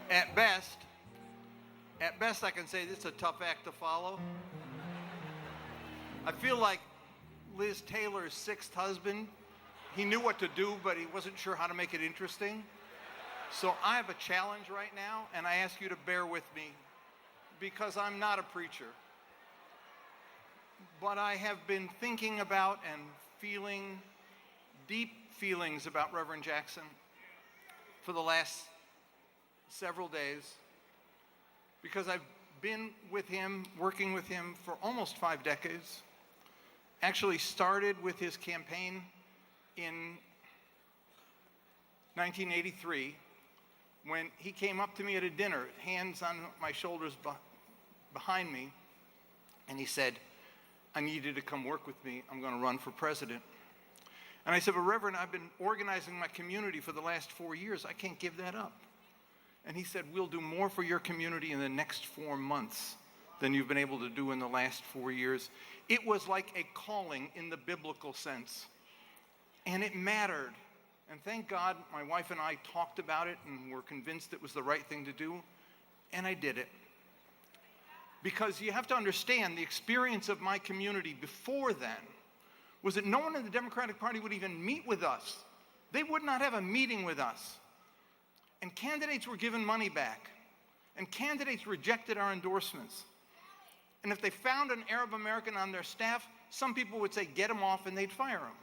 At best, I can say this is a tough act to follow. I feel like Liz Taylor's sixth husband. He knew what to do, but he wasn't sure how to make it interesting. So I have a challenge right now, and I ask you to bear with me because I'm not a preacher. But I have been thinking about and feeling deep feelings about Reverend Jackson for the last several days because I've been with him, working with him for almost 5 decades. Actually started with his campaign in 1983 when he came up to me at a dinner, hands on my shoulders behind me, and he said, I need you to come work with me. I'm going to run for president. And I said, well, Reverend, I've been organizing my community for the last 4 years. I can't give that up. And he said, we'll do more for your community in the next 4 months than you've been able to do in the last 4 years. It was like a calling in the biblical sense. And it mattered. And thank God my wife and I talked about it and were convinced it was the right thing to do. And I did it. Because you have to understand the experience of my community before then was that no one in the Democratic Party would even meet with us. They would not have a meeting with us. And candidates were given money back. And candidates rejected our endorsements. And if they found an Arab American on their staff, some people would say, get him off, and they'd fire him.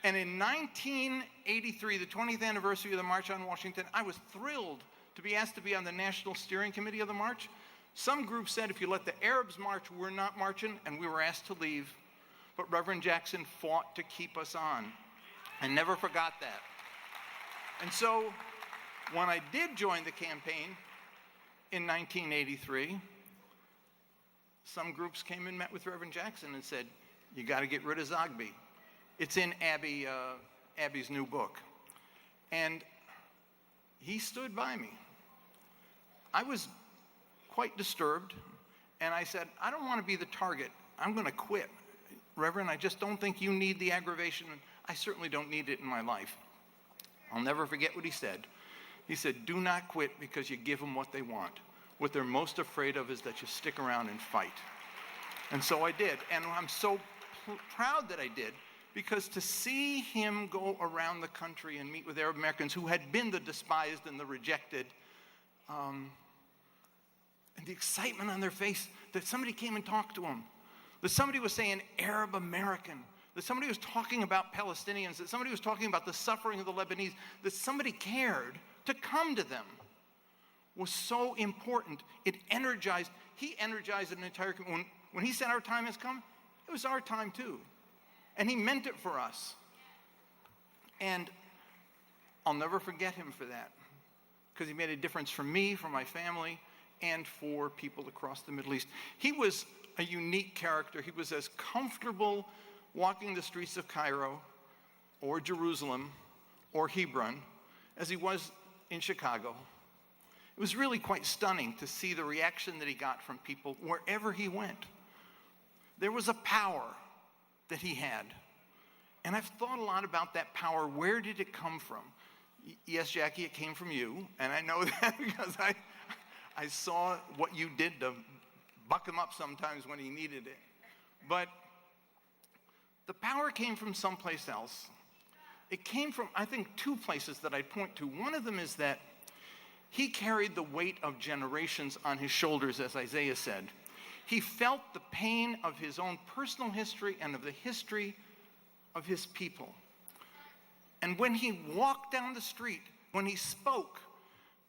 And in 1983, the 20th anniversary of the March on Washington, I was thrilled to be asked to be on the National Steering Committee of the March. Some groups said if you let the Arabs march, we're not marching, and we were asked to leave. But Reverend Jackson fought to keep us on. I never forgot that. And so when I did join the campaign in 1983, some groups came and met with Reverend Jackson and said, you got to get rid of Zogby. It's in Abby's new book. And he stood by me. I was quite disturbed, and I said, I don't want to be the target. I'm going to quit. Reverend, I just don't think you need the aggravation. I certainly don't need it in my life. I'll never forget what he said. He said, do not quit because you give them what they want. What they're most afraid of is that you stick around and fight. And so I did, and I'm so proud that I did, because to see him go around the country and meet with Arab Americans who had been the despised and the rejected, and the excitement on their face that somebody came and talked to him, that somebody was saying Arab American, that somebody was talking about Palestinians, that somebody was talking about the suffering of the Lebanese, that somebody cared to come to them was so important. He energized an entire community. When he said our time has come, it was our time too. And he meant it for us. And I'll never forget him for that, because he made a difference for me, for my family, and for people across the Middle East. He was a unique character. He was as comfortable walking the streets of Cairo or Jerusalem or Hebron as he was in Chicago. It was really quite stunning to see the reaction that he got from people wherever he went. There was a power that he had. And I've thought a lot about that power. Where did it come from? Yes, Jackie, it came from you. And I know that because I saw what you did to buck him up sometimes when he needed it. But the power came from someplace else. It came from, I think, 2 places that I'd point to. One of them is that he carried the weight of generations on his shoulders, as Isaiah said. He felt the pain of his own personal history and of the history of his people. And when he walked down the street, when he spoke,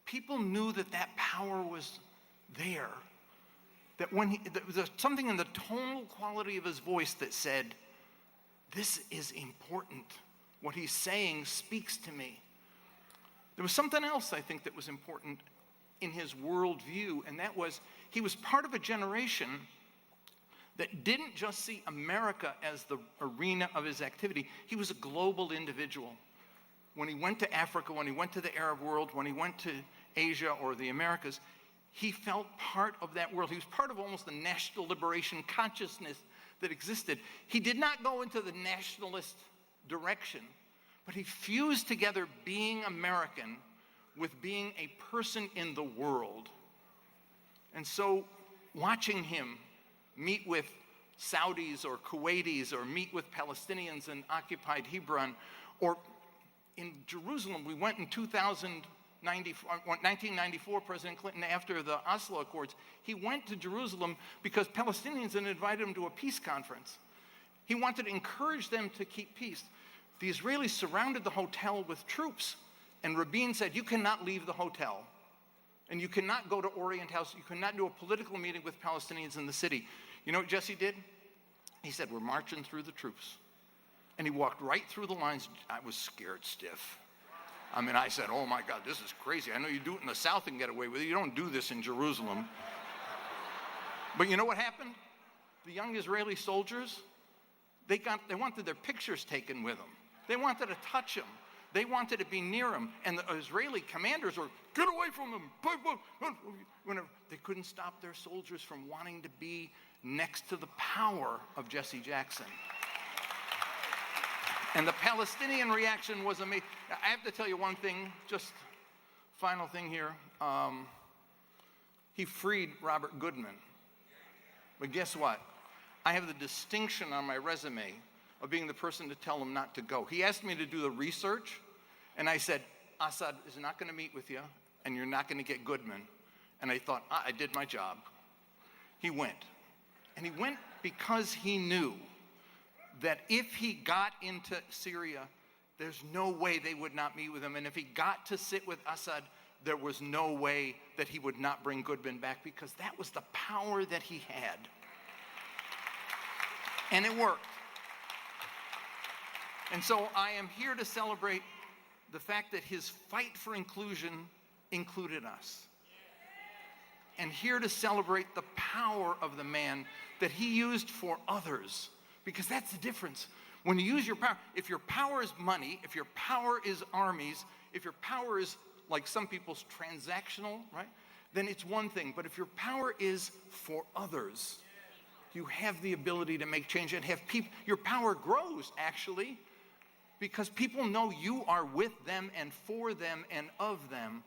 people knew that that power was there. That there was something in the tonal quality of his voice that said, this is important. What he's saying speaks to me. There was something else I think that was important in his worldview, and that was he was part of a generation that didn't just see America as the arena of his activity. He was a global individual. When he went to Africa, when he went to the Arab world, when he went to Asia or the Americas, he felt part of that world. He was part of almost the national liberation consciousness that existed. He did not go into the nationalist direction, but he fused together being American with being a person in the world. And so watching him meet with Saudis or Kuwaitis or meet with Palestinians in occupied Hebron, or in Jerusalem, we went in 1994, President Clinton, after the Oslo Accords, he went to Jerusalem because Palestinians had invited him to a peace conference. He wanted to encourage them to keep peace. The Israelis surrounded the hotel with troops, and Rabin said, you cannot leave the hotel, and you cannot go to Orient House, you cannot do a political meeting with Palestinians in the city. You know what Jesse did? He said, we're marching through the troops. And he walked right through the lines. I was scared stiff. I mean, I said, oh my God, this is crazy. I know you do it in the South and get away with it. You don't do this in Jerusalem. But you know what happened? The young Israeli soldiers, they wanted their pictures taken with them. They wanted to touch him. They wanted to be near him. And the Israeli commanders were, get away from him. They couldn't stop their soldiers from wanting to be next to the power of Jesse-Jackson. And the Palestinian reaction was amazing. I have to tell you one thing, just final thing here. He freed Robert Goodman. But guess what? I have the distinction on my resume of being the person to tell him not to go. He asked me to do the research, and I said, Assad is not going to meet with you, and you're not going to get Goodman. And I thought, I did my job. He went. And he went because he knew that if he got into Syria, there's no way they would not meet with him. And if he got to sit with Assad, there was no way that he would not bring Goodman back, because that was the power that he had. And it worked. And so I am here to celebrate the fact that his fight for inclusion included us. And here to celebrate the power of the man that he used for others. Because that's the difference. When you use your power, if your power is money, if your power is armies, if your power is, like some people's, transactional, right? Then it's one thing. But if your power is for others, you have the ability to make change and have people, your power grows actually, because people know you are with them and for them and of them.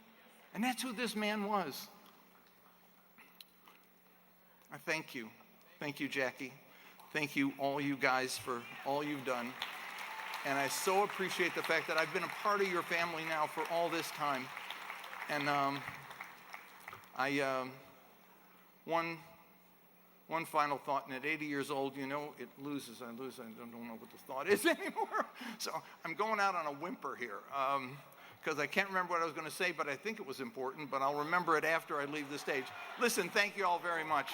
And that's who this man was. I thank you. Thank you, Jackie. Thank you, all you guys, for all you've done. And I so appreciate the fact that I've been a part of your family now for all this time. And one final thought, and at 80 years old, you know, I lose, I don't know what the thought is anymore. So I'm going out on a whimper here, because I can't remember what I was going to say, but I think it was important, but I'll remember it after I leave the stage. Listen, thank you all very much.